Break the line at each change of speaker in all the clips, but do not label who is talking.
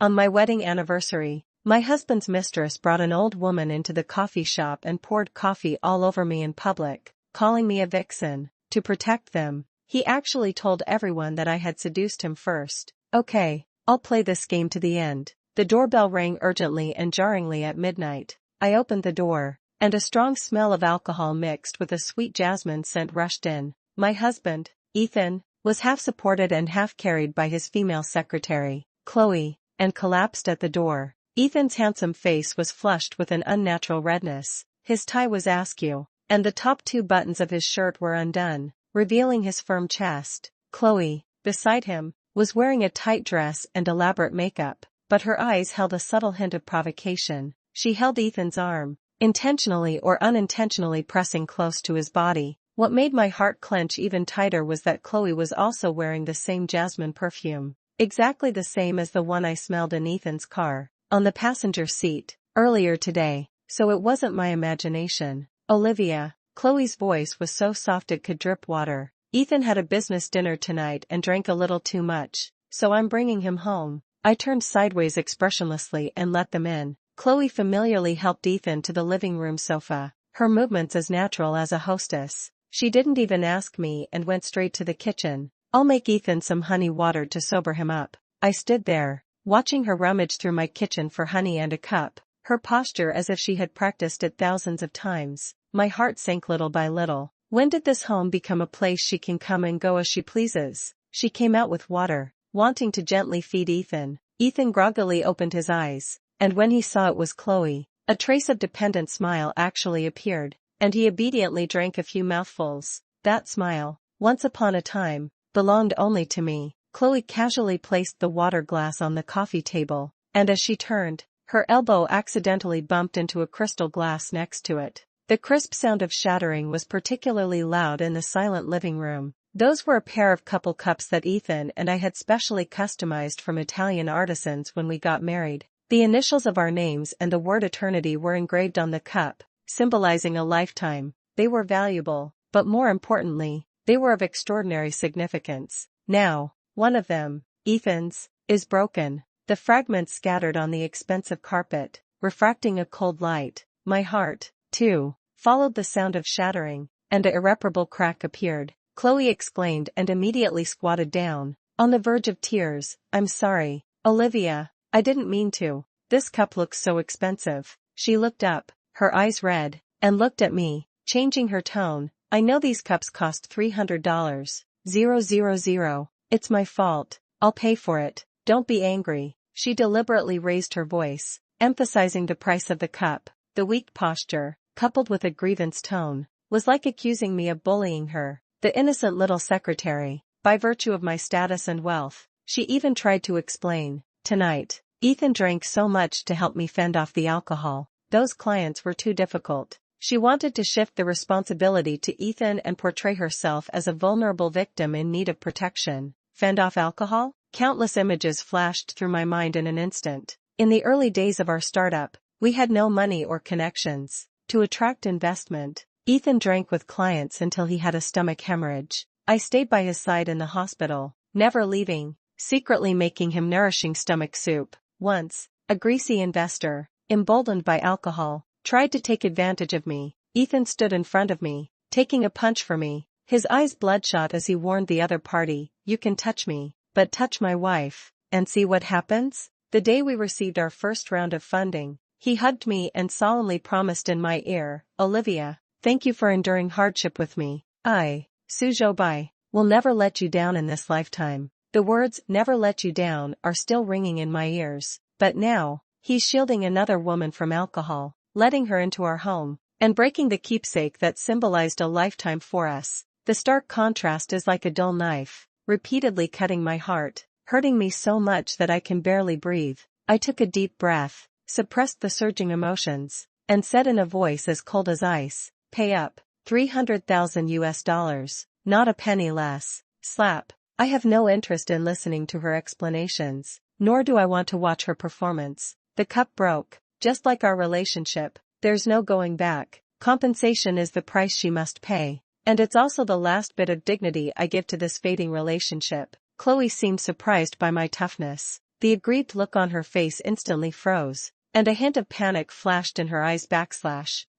On my wedding anniversary, my husband's mistress brought an old woman into the coffee shop and poured coffee all over me in public, calling me a vixen. To protect them, he actually told everyone that I had seduced him first. Okay, I'll play this game to the end. The doorbell rang urgently and jarringly at midnight. I opened the door, and a strong smell of alcohol mixed with a sweet jasmine scent rushed in. My husband, Ethan, was half supported and half carried by his female secretary, Chloe, and collapsed at the door. Ethan's handsome face was flushed with an unnatural redness, his tie was askew, and the top 2 buttons of his shirt were undone, revealing his firm chest. Chloe, beside him, was wearing a tight dress and elaborate makeup, but her eyes held a subtle hint of provocation. She held Ethan's arm, intentionally or unintentionally pressing close to his body. What made my heart clench even tighter was that Chloe was also wearing the same jasmine perfume, exactly the same as the one I smelled in Ethan's car, on the passenger seat, earlier today. So it wasn't my imagination. Olivia, Chloe's voice was so soft it could drip water. Ethan had a business dinner tonight and drank a little too much, so I'm bringing him home. I turned sideways expressionlessly and let them in. Chloe familiarly helped Ethan to the living room sofa, her movements as natural as a hostess. She didn't even ask me and went straight to the kitchen. I'll make Ethan some honey water to sober him up. I stood there, watching her rummage through my kitchen for honey and a cup, her posture as if she had practiced it thousands of times. My heart sank little by little. When did this home become a place she can come and go as she pleases? She came out with water, wanting to gently feed Ethan. Ethan groggily opened his eyes, and when he saw it was Chloe, a trace of dependent smile actually appeared, and he obediently drank a few mouthfuls. That smile, once upon a time, belonged only to me. Chloe casually placed the water glass on the coffee table, and as she turned, her elbow accidentally bumped into a crystal glass next to it. The crisp sound of shattering was particularly loud in the silent living room. Those were a pair of couple cups that Ethan and I had specially customized from Italian artisans when we got married. The initials of our names and the word eternity were engraved on the cup, symbolizing a lifetime. They were valuable, but more importantly, they were of extraordinary significance. Now, one of them, Ethan's, is broken, the fragments scattered on the expensive carpet, refracting a cold light. My heart, too, followed the sound of shattering, and an irreparable crack appeared. Chloe exclaimed and immediately squatted down, on the verge of tears. I'm sorry, Olivia, I didn't mean to. This cup looks so expensive. She looked up, her eyes red, and looked at me, changing her tone. I know these cups cost $300. 000. It's my fault. I'll pay for it. Don't be angry. She deliberately raised her voice, emphasizing the price of the cup. The weak posture, coupled with a grievance tone, was like accusing me of bullying her, the innocent little secretary, by virtue of my status and wealth. She even tried to explain. Tonight, Ethan drank so much to help me fend off the alcohol. Those clients were too difficult. She wanted to shift the responsibility to Ethan and portray herself as a vulnerable victim in need of protection. Fend off alcohol? Countless images flashed through my mind in an instant. In the early days of our startup, we had no money or connections. To attract investment, Ethan drank with clients until he had a stomach hemorrhage. I stayed by his side in the hospital, never leaving, secretly making him nourishing stomach soup. Once, a greasy investor, emboldened by alcohol, tried to take advantage of me. Ethan stood in front of me, taking a punch for me, his eyes bloodshot as he warned the other party, "You can touch me, but touch my wife, and see what happens?" The day we received our first round of funding, he hugged me and solemnly promised in my ear, "Olivia, thank you for enduring hardship with me. I, Suzhou Bai, will never let you down in this lifetime." The words, "never let you down," are still ringing in my ears. But now, he's shielding another woman from alcohol, letting her into our home, and breaking the keepsake that symbolized a lifetime for us. The stark contrast is like a dull knife, repeatedly cutting my heart, hurting me so much that I can barely breathe. I took a deep breath, suppressed the surging emotions, and said in a voice as cold as ice, "Pay up, $300,000, not a penny less." Slap. I have no interest in listening to her explanations, nor do I want to watch her performance. The cup broke, just like our relationship. There's no going back. Compensation is the price she must pay, and it's also the last bit of dignity I give to this fading relationship. Chloe seemed surprised by my toughness. The aggrieved look on her face instantly froze, and a hint of panic flashed in her eyes.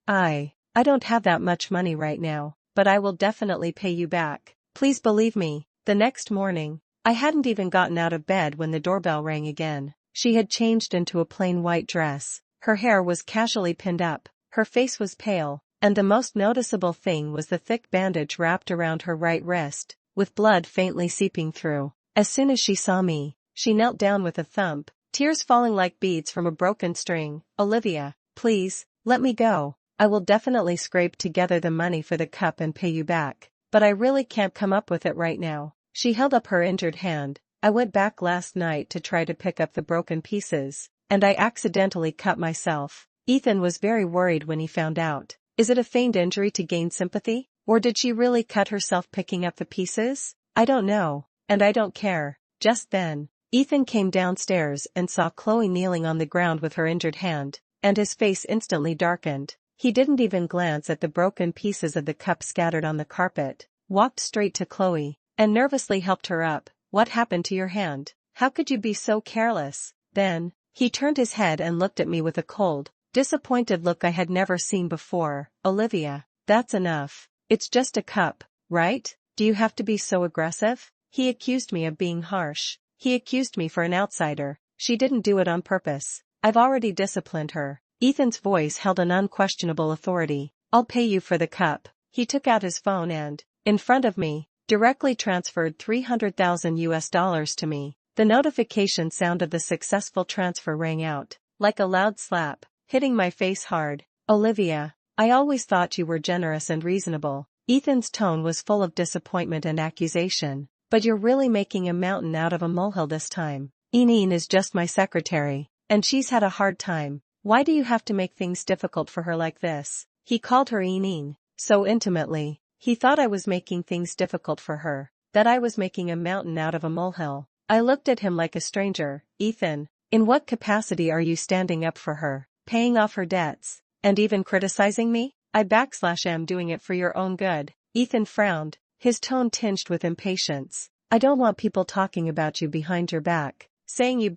I don't have that much money right now, but I will definitely pay you back. Please believe me. The next morning, I hadn't even gotten out of bed when the doorbell rang again. She had changed into a plain white dress. Her hair was casually pinned up, her face was pale, and the most noticeable thing was the thick bandage wrapped around her right wrist, with blood faintly seeping through. As soon as she saw me, she knelt down with a thump, tears falling like beads from a broken string. Olivia, please, let me go. I will definitely scrape together the money for the cup and pay you back, but I really can't come up with it right now. She held up her injured hand. I went back last night to try to pick up the broken pieces, and I accidentally cut myself. Ethan was very worried when he found out. Is it a feigned injury to gain sympathy, or did she really cut herself picking up the pieces? I don't know, and I don't care. Just then, Ethan came downstairs and saw Chloe kneeling on the ground with her injured hand, and his face instantly darkened. He didn't even glance at the broken pieces of the cup scattered on the carpet, walked straight to Chloe, and nervously helped her up. What happened to your hand? How could you be so careless? Then, he turned his head and looked at me with a cold, disappointed look I had never seen before. Olivia, that's enough. It's just a cup, right? Do you have to be so aggressive? He accused me of being harsh. He accused me for an outsider. She didn't do it on purpose. I've already disciplined her. Ethan's voice held an unquestionable authority. I'll pay you for the cup. He took out his phone and, in front of me, directly transferred $300,000 to me. The notification sound of the successful transfer rang out, like a loud slap, hitting my face hard. Olivia, I always thought you were generous and reasonable. Ethan's tone was full of disappointment and accusation. But you're really making a mountain out of a molehill this time. Eneen is just my secretary, and she's had a hard time. Why do you have to make things difficult for her like this? He called her Eneen, so intimately. He thought I was making things difficult for her, that I was making a mountain out of a molehill. I looked at him like a stranger. Ethan, in what capacity are you standing up for her, paying off her debts, and even criticizing me? I am doing it for your own good. Ethan frowned, his tone tinged with impatience. I don't want people talking about you behind your back, saying you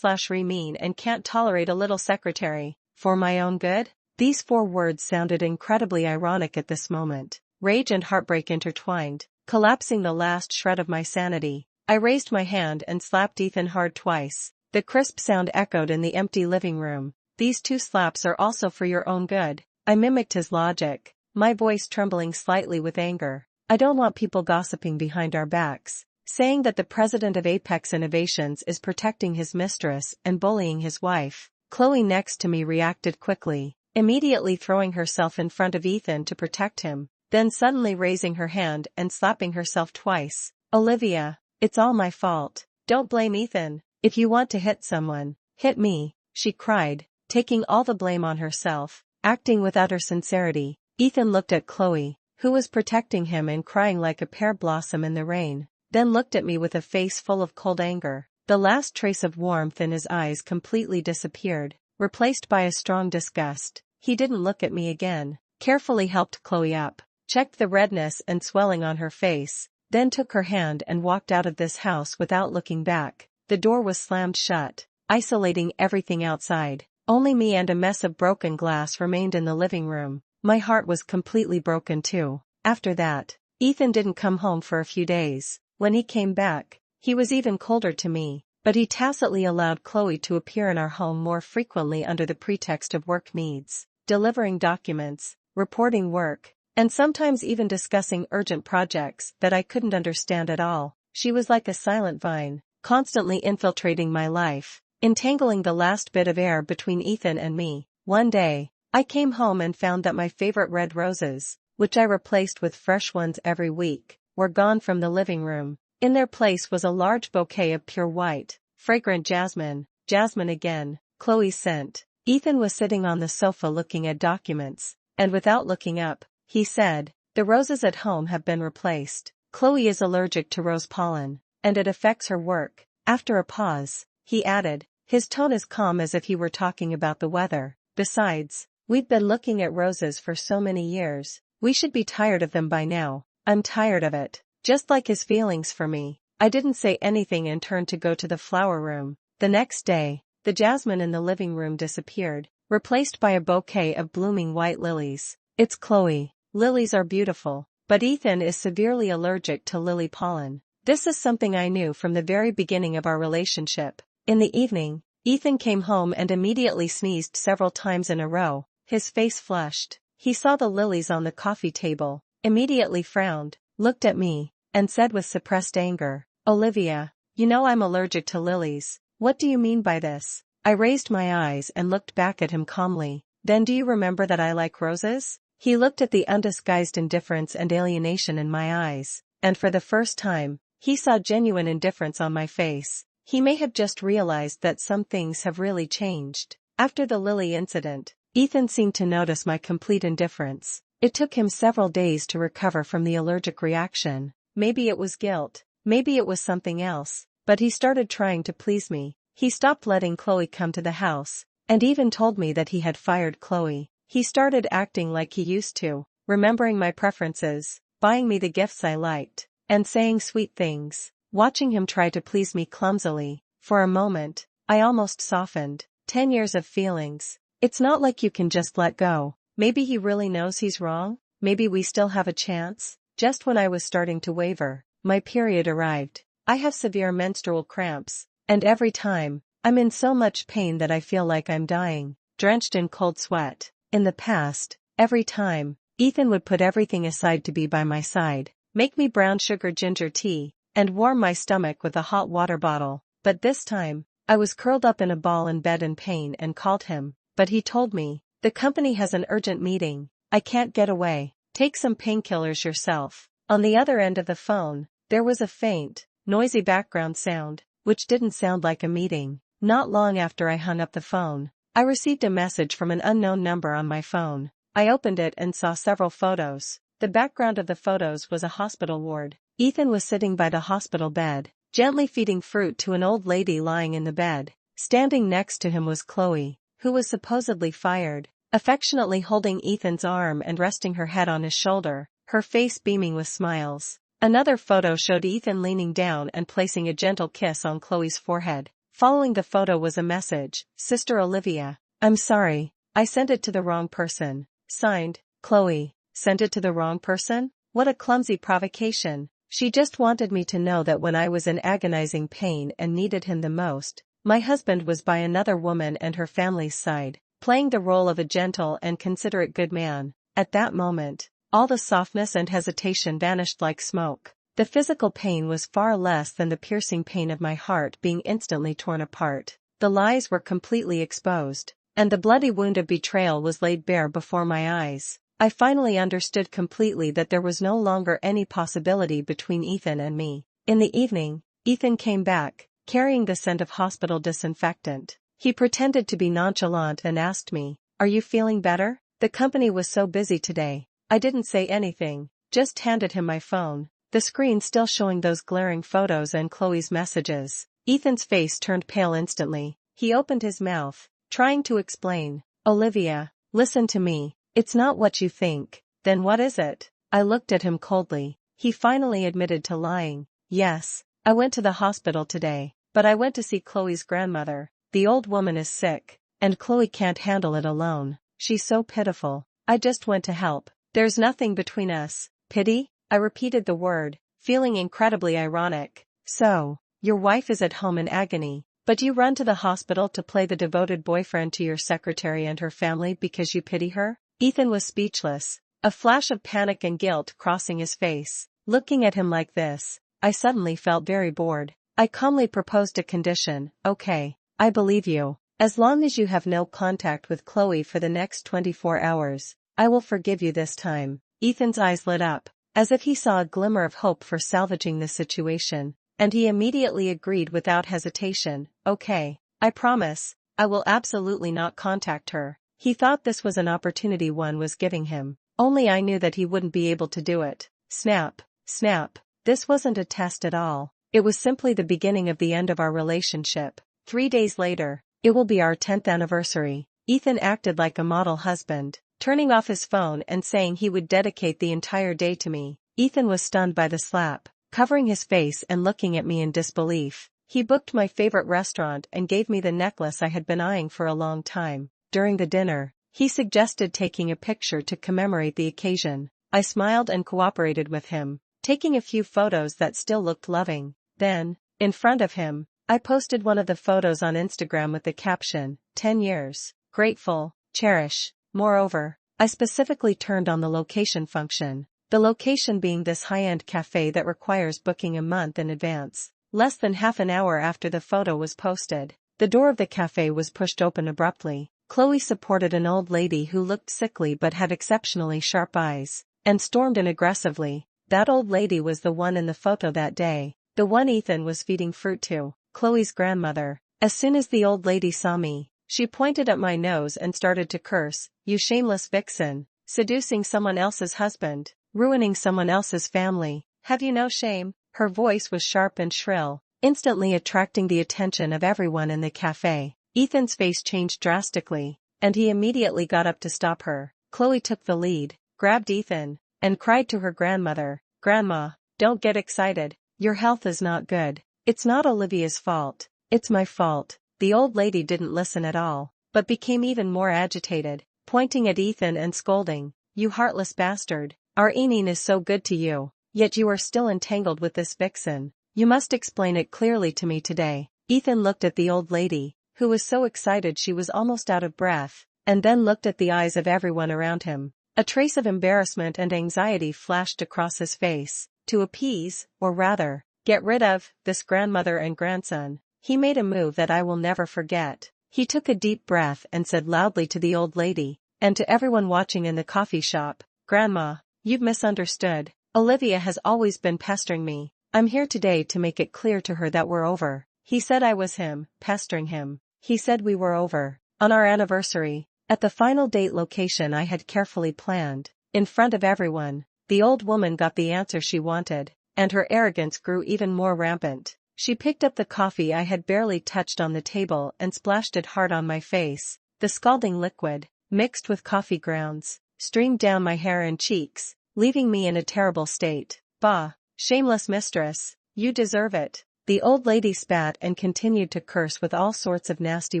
mean and can't tolerate a little secretary. For my own good? These 4 words sounded incredibly ironic at this moment. Rage and heartbreak intertwined, collapsing the last shred of my sanity. I raised my hand and slapped Ethan hard twice. The crisp sound echoed in the empty living room. These 2 slaps are also for your own good. I mimicked his logic, my voice trembling slightly with anger. I don't want people gossiping behind our backs, saying that the president of Apex Innovations is protecting his mistress and bullying his wife. Chloe next to me reacted quickly, immediately throwing herself in front of Ethan to protect him, then suddenly raising her hand and slapping herself twice. Olivia, it's all my fault. Don't blame Ethan. If you want to hit someone, hit me, she cried, taking all the blame on herself, acting with utter sincerity. Ethan looked at Chloe, who was protecting him and crying like a pear blossom in the rain, then looked at me with a face full of cold anger. The last trace of warmth in his eyes completely disappeared, replaced by a strong disgust. He didn't look at me again, carefully helped Chloe up, checked the redness and swelling on her face, then took her hand and walked out of this house without looking back. The door was slammed shut, isolating everything outside. Only me and a mess of broken glass remained in the living room. My heart was completely broken too. After that, Ethan didn't come home for a few days. When he came back, he was even colder to me, but he tacitly allowed Chloe to appear in our home more frequently under the pretext of work needs, delivering documents, reporting work, and sometimes even discussing urgent projects that I couldn't understand at all. She was like a silent vine, constantly infiltrating my life, entangling the last bit of air between Ethan and me. One day, I came home and found that my favorite red roses, which I replaced with fresh ones every week, were gone from the living room. In their place was a large bouquet of pure white, fragrant jasmine. Jasmine again, Chloe's scent. Ethan was sitting on the sofa looking at documents, and without looking up, he said, "The roses at home have been replaced. Chloe is allergic to rose pollen, and it affects her work." After a pause, he added, his tone as calm as if he were talking about the weather. "Besides, we've been looking at roses for so many years, we should be tired of them by now." I'm tired of it. Just like his feelings for me. I didn't say anything and turned to go to the flower room. The next day, the jasmine in the living room disappeared, replaced by a bouquet of blooming white lilies. It's Chloe. Lilies are beautiful, but Ethan is severely allergic to lily pollen. This is something I knew from the very beginning of our relationship. In the evening, Ethan came home and immediately sneezed several times in a row, his face flushed. He saw the lilies on the coffee table, immediately frowned, looked at me, and said with suppressed anger, "Olivia, you know I'm allergic to lilies. What do you mean by this?" I raised my eyes and looked back at him calmly. "Then do you remember that I like roses?" He looked at the undisguised indifference and alienation in my eyes, and for the first time, he saw genuine indifference on my face. He may have just realized that some things have really changed. After the lily incident, Ethan seemed to notice my complete indifference. It took him several days to recover from the allergic reaction. Maybe it was guilt, maybe it was something else, but he started trying to please me. He stopped letting Chloe come to the house, and even told me that he had fired Chloe. He started acting like he used to, remembering my preferences, buying me the gifts I liked, and saying sweet things. Watching him try to please me clumsily, for a moment, I almost softened. 10 years of feelings. It's not like you can just let go. Maybe he really knows he's wrong, maybe we still have a chance. Just when I was starting to waver, my period arrived. I have severe menstrual cramps, and every time, I'm in so much pain that I feel like I'm dying, drenched in cold sweat. In the past, every time, Ethan would put everything aside to be by my side, make me brown sugar ginger tea, and warm my stomach with a hot water bottle. But this time, I was curled up in a ball in bed in pain and called him. But he told me, "The company has an urgent meeting. I can't get away. Take some painkillers yourself." On the other end of the phone, there was a faint, noisy background sound, which didn't sound like a meeting. Not long after I hung up the phone, I received a message from an unknown number on my phone. I opened it and saw several photos. The background of the photos was a hospital ward. Ethan was sitting by the hospital bed, gently feeding fruit to an old lady lying in the bed. Standing next to him was Chloe, who was supposedly fired, affectionately holding Ethan's arm and resting her head on his shoulder, her face beaming with smiles. Another photo showed Ethan leaning down and placing a gentle kiss on Chloe's forehead. Following the photo was a message, "Sister Olivia, I'm sorry, I sent it to the wrong person." Signed, Chloe. Sent it to the wrong person? What a clumsy provocation. She just wanted me to know that when I was in agonizing pain and needed him the most, my husband was by another woman and her family's side, playing the role of a gentle and considerate good man. At that moment, all the softness and hesitation vanished like smoke. The physical pain was far less than the piercing pain of my heart being instantly torn apart. The lies were completely exposed, and the bloody wound of betrayal was laid bare before my eyes. I finally understood completely that there was no longer any possibility between Ethan and me. In the evening, Ethan came back, carrying the scent of hospital disinfectant. He pretended to be nonchalant and asked me, "Are you feeling better?" The company was so busy today. I didn't say anything, just handed him my phone, the screen still showing those glaring photos and Chloe's messages. Ethan's face turned pale instantly. He opened his mouth, trying to explain. "Olivia, listen to me. It's not what you think." "Then what is it?" I looked at him coldly. He finally admitted to lying. "Yes, I went to the hospital today, but I went to see Chloe's grandmother. The old woman is sick, and Chloe can't handle it alone. She's so pitiful. I just went to help. There's nothing between us." "Pity?" I repeated the word, feeling incredibly ironic. "So, your wife is at home in agony, but you run to the hospital to play the devoted boyfriend to your secretary and her family because you pity her?" Ethan was speechless, a flash of panic and guilt crossing his face. Looking at him like this, I suddenly felt very bored. I calmly proposed a condition. "Okay, I believe you. As long as you have no contact with Chloe for the next 24 hours, I will forgive you this time." Ethan's eyes lit up, as if he saw a glimmer of hope for salvaging the situation, and he immediately agreed without hesitation. "Okay, I promise, I will absolutely not contact her." He thought this was an opportunity one was giving him, only I knew that he wouldn't be able to do it. Snap, snap. This wasn't a test at all. It was simply the beginning of the end of our relationship. 3 days later, it will be our 10th anniversary. Ethan acted like a model husband, turning off his phone and saying he would dedicate the entire day to me. Ethan was stunned by the slap, covering his face and looking at me in disbelief. He booked my favorite restaurant and gave me the necklace I had been eyeing for a long time. During the dinner, he suggested taking a picture to commemorate the occasion. I smiled and cooperated with him, taking a few photos that still looked loving. Then, in front of him, I posted one of the photos on Instagram with the caption, 10 years, grateful, cherish. Moreover, I specifically turned on the location function, the location being this high-end cafe that requires booking a month in advance. Less than half an hour after the photo was posted, the door of the cafe was pushed open abruptly. Chloe supported an old lady who looked sickly but had exceptionally sharp eyes, and stormed in aggressively. That old lady was the one in the photo that day, the one Ethan was feeding fruit to, Chloe's grandmother. As soon as the old lady saw me, she pointed at my nose and started to curse, "You shameless vixen, seducing someone else's husband, ruining someone else's family. Have you no shame?" Her voice was sharp and shrill, instantly attracting the attention of everyone in the cafe. Ethan's face changed drastically, and he immediately got up to stop her. Chloe took the lead, grabbed Ethan, and cried to her grandmother, "Grandma, don't get excited. Your health is not good. It's not Olivia's fault. It's my fault." The old lady didn't listen at all, but became even more agitated, pointing at Ethan and scolding, "You heartless bastard. Our Enine is so good to you, yet you are still entangled with this vixen. You must explain it clearly to me today." Ethan looked at the old lady, who was so excited she was almost out of breath, and then looked at the eyes of everyone around him. A trace of embarrassment and anxiety flashed across his face. To appease, or rather, get rid of, this grandmother and grandson, he made a move that I will never forget. He took a deep breath and said loudly to the old lady, and to everyone watching in the coffee shop, "Grandma, you've misunderstood. Olivia has always been pestering me. I'm here today to make it clear to her that we're over." He said I was him, pestering him. He said we were over. On our anniversary, at the final date location I had carefully planned, in front of everyone, the old woman got the answer she wanted, and her arrogance grew even more rampant. She picked up the coffee I had barely touched on the table and splashed it hard on my face. The scalding liquid, mixed with coffee grounds, streamed down my hair and cheeks, leaving me in a terrible state. "Bah, shameless mistress, you deserve it." The old lady spat and continued to curse with all sorts of nasty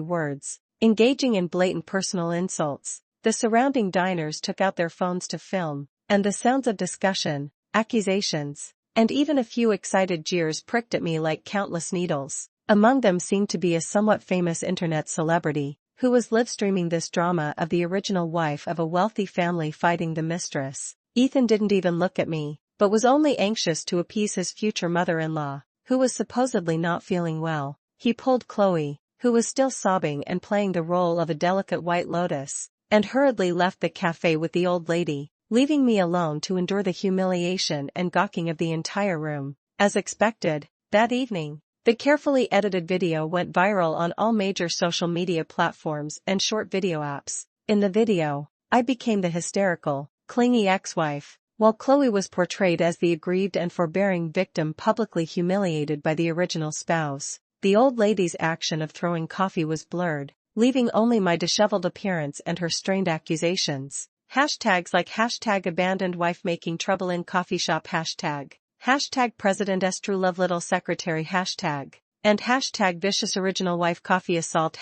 words, engaging in blatant personal insults. The surrounding diners took out their phones to film, and the sounds of discussion, accusations, and even a few excited jeers pricked at me like countless needles. Among them seemed to be a somewhat famous internet celebrity, who was live-streaming this drama of the original wife of a wealthy family fighting the mistress. Ethan didn't even look at me, but was only anxious to appease his future mother-in-law, who was supposedly not feeling well. He pulled Chloe, who was still sobbing and playing the role of a delicate white lotus, and hurriedly left the cafe with the old lady, leaving me alone to endure the humiliation and gawking of the entire room. As expected, that evening, the carefully edited video went viral on all major social media platforms and short video apps. In the video, I became the hysterical, clingy ex-wife, while Chloe was portrayed as the aggrieved and forbearing victim publicly humiliated by the original spouse. The old lady's action of throwing coffee was blurred, leaving only my disheveled appearance and her strained accusations. Hashtags like #abandoned wife making trouble in coffee shop #, President's true love little secretary and #vicious original wife coffee assault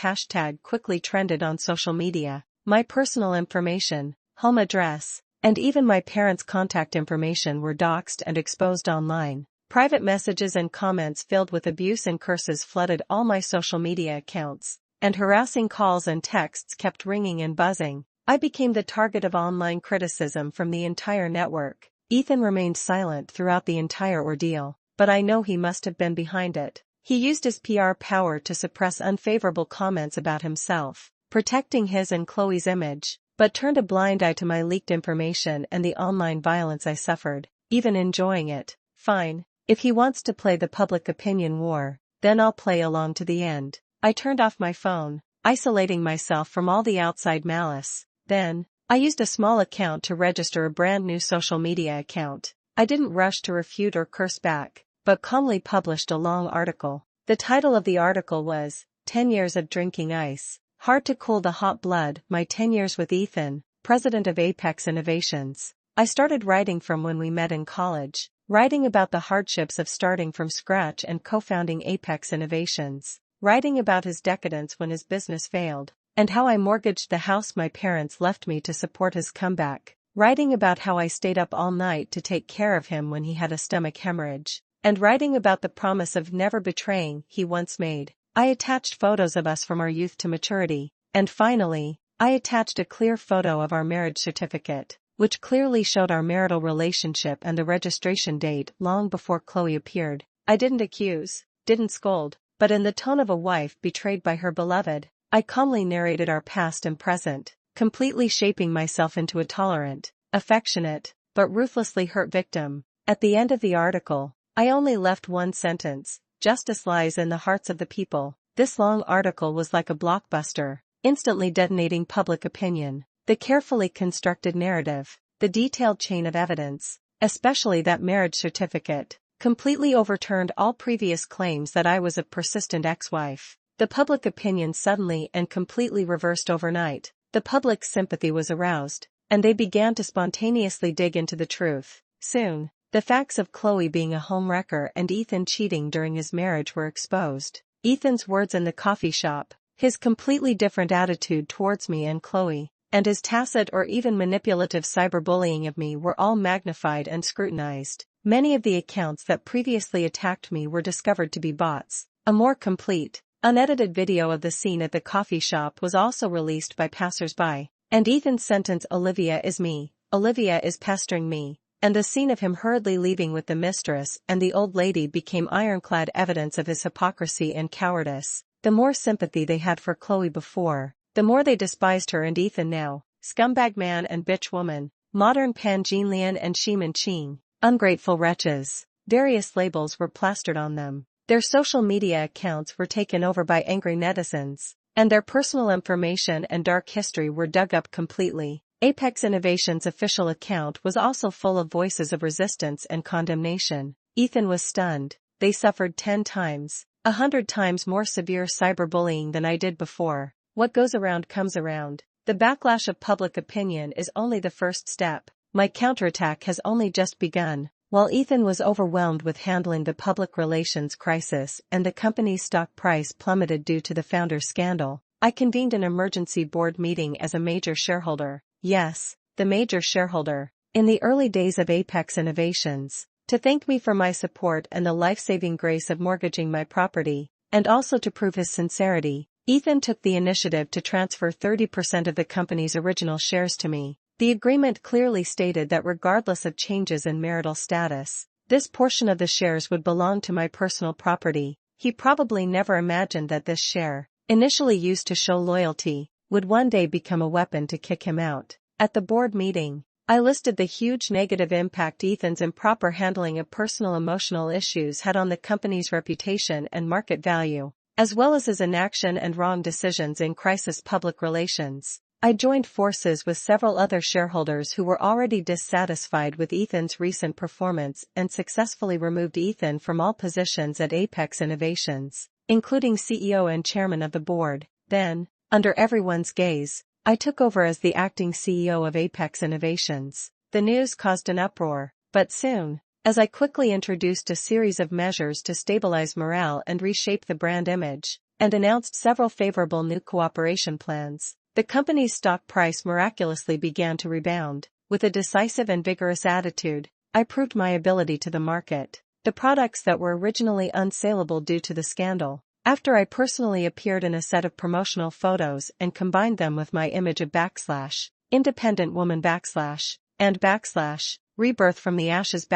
quickly trended on social media. My personal information, home address, and even my parents' contact information were doxed and exposed online. Private messages and comments filled with abuse and curses flooded all my social media accounts, and harassing calls and texts kept ringing and buzzing. I became the target of online criticism from the entire network. Ethan remained silent throughout the entire ordeal, but I know he must have been behind it. He used his PR power to suppress unfavorable comments about himself, protecting his and Chloe's image, but turned a blind eye to my leaked information and the online violence I suffered, even enjoying it. Fine, if he wants to play the public opinion war, then I'll play along to the end. I turned off my phone, isolating myself from all the outside malice. Then, I used a small account to register a brand new social media account. I didn't rush to refute or curse back, but calmly published a long article. The title of the article was, 10 Years of Drinking Ice. Hard to Cool the Hot Blood, My 10 Years with Ethan, President of Apex Innovations. I started writing from when we met in college. writing about the hardships of starting from scratch and co-founding Apex Innovations, writing about his decadence when his business failed, and how I mortgaged the house my parents left me to support his comeback, writing about how I stayed up all night to take care of him when he had a stomach hemorrhage, and writing about the promise of never betraying he once made. I attached photos of us from our youth to maturity, and finally, I attached a clear photo of our marriage certificate, which clearly showed our marital relationship and the registration date long before Chloe appeared. I didn't accuse, didn't scold, but in the tone of a wife betrayed by her beloved, I calmly narrated our past and present, completely shaping myself into a tolerant, affectionate, but ruthlessly hurt victim. At the end of the article, I only left one sentence: justice lies in the hearts of the people. This long article was like a blockbuster, instantly detonating public opinion. The carefully constructed narrative, the detailed chain of evidence, especially that marriage certificate, completely overturned all previous claims that I was a persistent ex-wife. The public opinion suddenly and completely reversed overnight. The public's sympathy was aroused, and they began to spontaneously dig into the truth. Soon, the facts of Chloe being a homewrecker and Ethan cheating during his marriage were exposed. Ethan's words in the coffee shop, his completely different attitude towards me and Chloe, and his tacit or even manipulative cyberbullying of me were all magnified and scrutinized. Many of the accounts that previously attacked me were discovered to be bots. A more complete, unedited video of the scene at the coffee shop was also released by passers-by, and Ethan's sentence, "Olivia is me, Olivia is pestering me," and the scene of him hurriedly leaving with the mistress and the old lady became ironclad evidence of his hypocrisy and cowardice. The more sympathy they had for Chloe before, the more they despised her and Ethan now. Scumbag man and bitch woman, modern Panjinlian and Shiman Ching, ungrateful wretches. Various labels were plastered on them. Their social media accounts were taken over by angry netizens, and their personal information and dark history were dug up completely. Apex Innovations' official account was also full of voices of resistance and condemnation. Ethan was stunned. They suffered 10 times, 100 times more severe cyberbullying than I did before. What goes around comes around. The backlash of public opinion is only the first step. My counterattack has only just begun. While Ethan was overwhelmed with handling the public relations crisis and the company's stock price plummeted due to the founder's scandal, I convened an emergency board meeting as a major shareholder. Yes, the major shareholder, in the early days of Apex Innovations, to thank me for my support and the life-saving grace of mortgaging my property, and also to prove his sincerity. Ethan took the initiative to transfer 30% of the company's original shares to me. The agreement clearly stated that regardless of changes in marital status, this portion of the shares would belong to my personal property. He probably never imagined that this share, initially used to show loyalty, would one day become a weapon to kick him out. At the board meeting, I listed the huge negative impact Ethan's improper handling of personal emotional issues had on the company's reputation and market value, as well as his inaction and wrong decisions in crisis public relations. I joined forces with several other shareholders who were already dissatisfied with Ethan's recent performance and successfully removed Ethan from all positions at Apex Innovations, including CEO and chairman of the board. Then, under everyone's gaze, I took over as the acting CEO of Apex Innovations. The news caused an uproar, but soon, as I quickly introduced a series of measures to stabilize morale and reshape the brand image, and announced several favorable new cooperation plans, the company's stock price miraculously began to rebound. With a decisive and vigorous attitude, I proved my ability to the market. The products that were originally unsaleable due to the scandal, after I personally appeared in a set of promotional photos and combined them with my image of / independent woman / and / rebirth from the ashes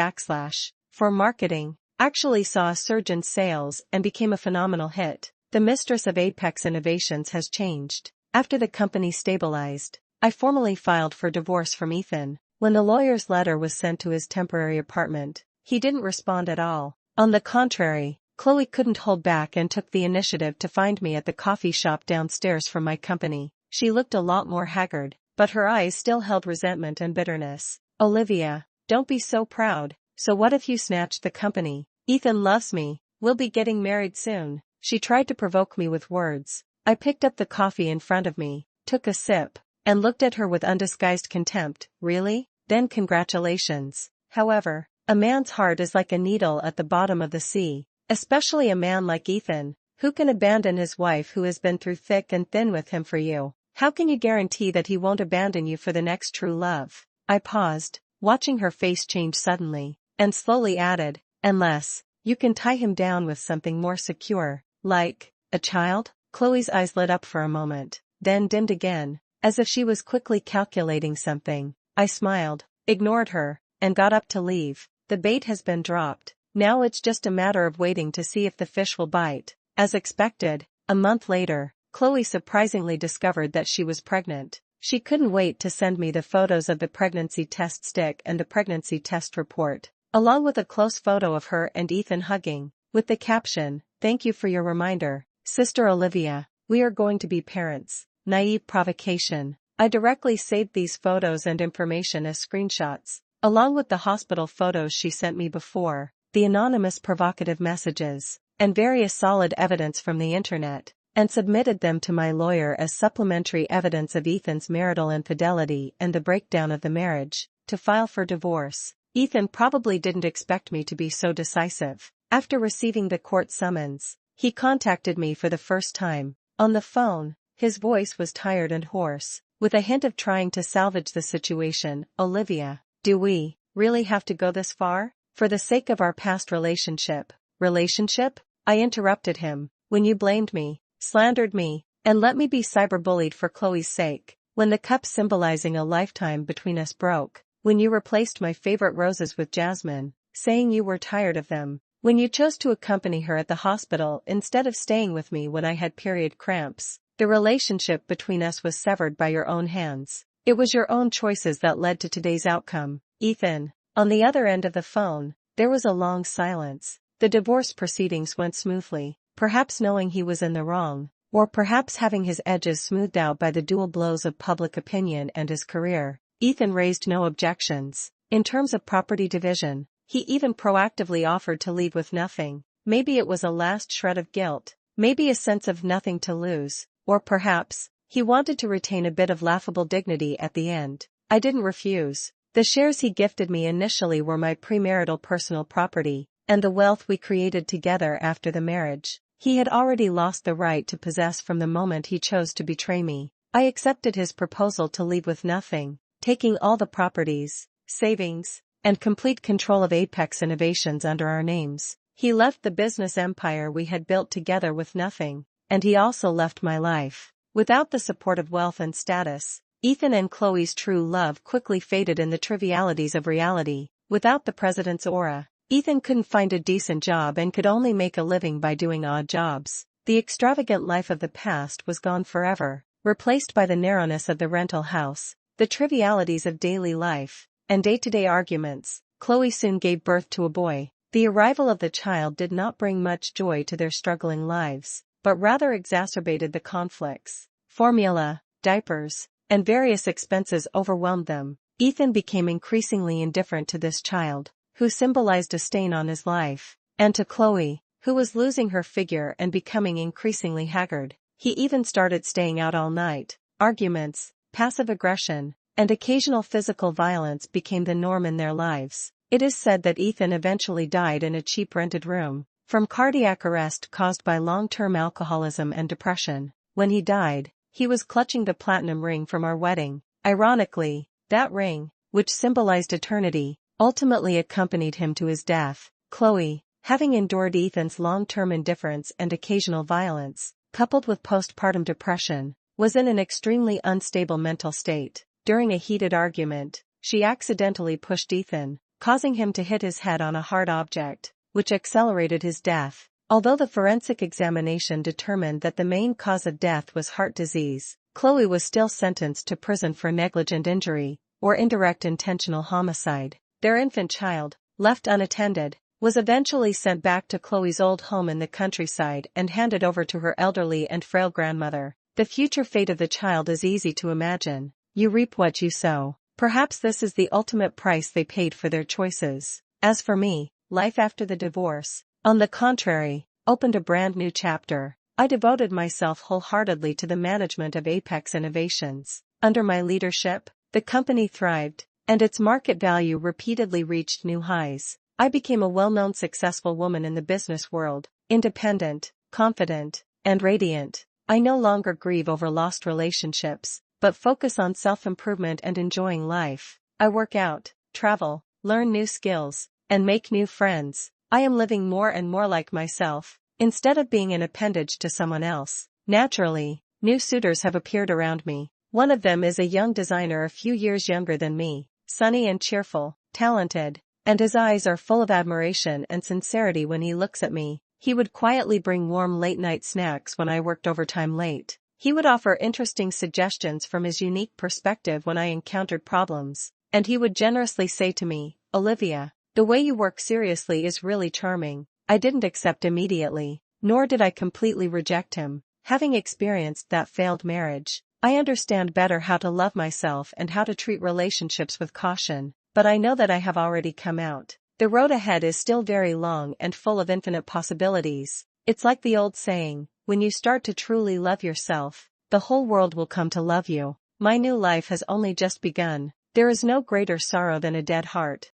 / for marketing, actually saw a surge in sales and became a phenomenal hit. The mistress of Apex Innovations has changed. After the company stabilized, I formally filed for divorce from Ethan. When the lawyer's letter was sent to his temporary apartment, he didn't respond at all. On the contrary, Chloe couldn't hold back and took the initiative to find me at the coffee shop downstairs from my company. She looked a lot more haggard, but her eyes still held resentment and bitterness. "Olivia, don't be so proud. So what if you snatched the company? Ethan loves me. We'll be getting married soon." She tried to provoke me with words. I picked up the coffee in front of me, took a sip, and looked at her with undisguised contempt. "Really? Then congratulations." However, A man's heart is like a needle at the bottom of the sea, especially a man like Ethan, who can abandon his wife who has been through thick and thin with him for you. How can you guarantee that he won't abandon you for the next true love? I paused, watching her face change suddenly, and slowly added, unless you can tie him down with something more secure, like a child? Chloe's eyes lit up for a moment, then dimmed again, as if she was quickly calculating something. I smiled, ignored her, and got up to leave. The bait has been dropped. Now it's just a matter of waiting to see if the fish will bite. As expected, a month later, Chloe surprisingly discovered that she was pregnant. She couldn't wait to send me the photos of the pregnancy test stick and the pregnancy test report, along with a close photo of her and Ethan hugging, with the caption, "Thank you for your reminder, Sister Olivia, we are going to be parents." Naive provocation. I directly saved these photos and information as screenshots, along with the hospital photos she sent me before, the anonymous provocative messages, and various solid evidence from the internet, and submitted them to my lawyer as supplementary evidence of Ethan's marital infidelity and the breakdown of the marriage, to file for divorce. Ethan probably didn't expect me to be so decisive. After receiving the court summons, he contacted me for the first time. On the phone, his voice was tired and hoarse, with a hint of trying to salvage the situation. "Olivia, do we really have to go this far? For the sake of our past relationship?" "Relationship?" I interrupted him. "When you blamed me, slandered me, and let me be cyberbullied for Chloe's sake, when the cup symbolizing a lifetime between us broke, when you replaced my favorite roses with jasmine, saying you were tired of them, when you chose to accompany her at the hospital instead of staying with me when I had period cramps. The relationship between us was severed by your own hands. It was your own choices that led to today's outcome." Ethan. On the other end of the phone, there was a long silence. The divorce proceedings went smoothly, perhaps knowing he was in the wrong, or perhaps having his edges smoothed out by the dual blows of public opinion and his career. Ethan raised no objections. In terms of property division, he even proactively offered to leave with nothing. Maybe it was a last shred of guilt, maybe a sense of nothing to lose, or perhaps he wanted to retain a bit of laughable dignity at the end. I didn't refuse. The shares he gifted me initially were my premarital personal property, and the wealth we created together after the marriage, he had already lost the right to possess from the moment he chose to betray me. I accepted his proposal to leave with nothing, taking all the properties, savings, and complete control of Apex Innovations under our names. He left the business empire we had built together with nothing, and he also left my life. Without the support of wealth and status, Ethan and Chloe's true love quickly faded in the trivialities of reality. Without the president's aura, Ethan couldn't find a decent job and could only make a living by doing odd jobs. The extravagant life of the past was gone forever, replaced by the narrowness of the rental house, the trivialities of daily life, and day-to-day arguments. Chloe soon gave birth to a boy. The arrival of the child did not bring much joy to their struggling lives, but rather exacerbated the conflicts. Formula, diapers, and various expenses overwhelmed them. Ethan became increasingly indifferent to this child, who symbolized a stain on his life, and to Chloe, who was losing her figure and becoming increasingly haggard. He even started staying out all night. Arguments, passive aggression, and occasional physical violence became the norm in their lives. It is said that Ethan eventually died in a cheap rented room, from cardiac arrest caused by long-term alcoholism and depression. When he died, he was clutching the platinum ring from our wedding. Ironically, that ring, which symbolized eternity, ultimately accompanied him to his death. Chloe, having endured Ethan's long-term indifference and occasional violence, coupled with postpartum depression, was in an extremely unstable mental state. During a heated argument, she accidentally pushed Ethan, causing him to hit his head on a hard object, which accelerated his death. Although the forensic examination determined that the main cause of death was heart disease, Chloe was still sentenced to prison for negligent injury, or indirect intentional homicide. Their infant child, left unattended, was eventually sent back to Chloe's old home in the countryside and handed over to her elderly and frail grandmother. The future fate of the child is easy to imagine. You reap what you sow. Perhaps this is the ultimate price they paid for their choices. As for me, life after the divorce, on the contrary, opened a brand new chapter. I devoted myself wholeheartedly to the management of Apex Innovations. Under my leadership, the company thrived, and its market value repeatedly reached new highs. I became a well-known successful woman in the business world, independent, confident, and radiant. I no longer grieve over lost relationships, but focus on self-improvement and enjoying life. I work out, travel, learn new skills, and make new friends. I am living more and more like myself, instead of being an appendage to someone else. Naturally, new suitors have appeared around me. One of them is a young designer a few years younger than me, sunny and cheerful, talented, and his eyes are full of admiration and sincerity when he looks at me. He would quietly bring warm late-night snacks when I worked overtime late. He would offer interesting suggestions from his unique perspective when I encountered problems, and he would generously say to me, "Olivia, the way you work seriously is really charming." I didn't accept immediately, nor did I completely reject him. Having experienced that failed marriage, I understand better how to love myself and how to treat relationships with caution, but I know that I have already come out. The road ahead is still very long and full of infinite possibilities. It's like the old saying, when you start to truly love yourself, the whole world will come to love you. My new life has only just begun. There is no greater sorrow than a dead heart.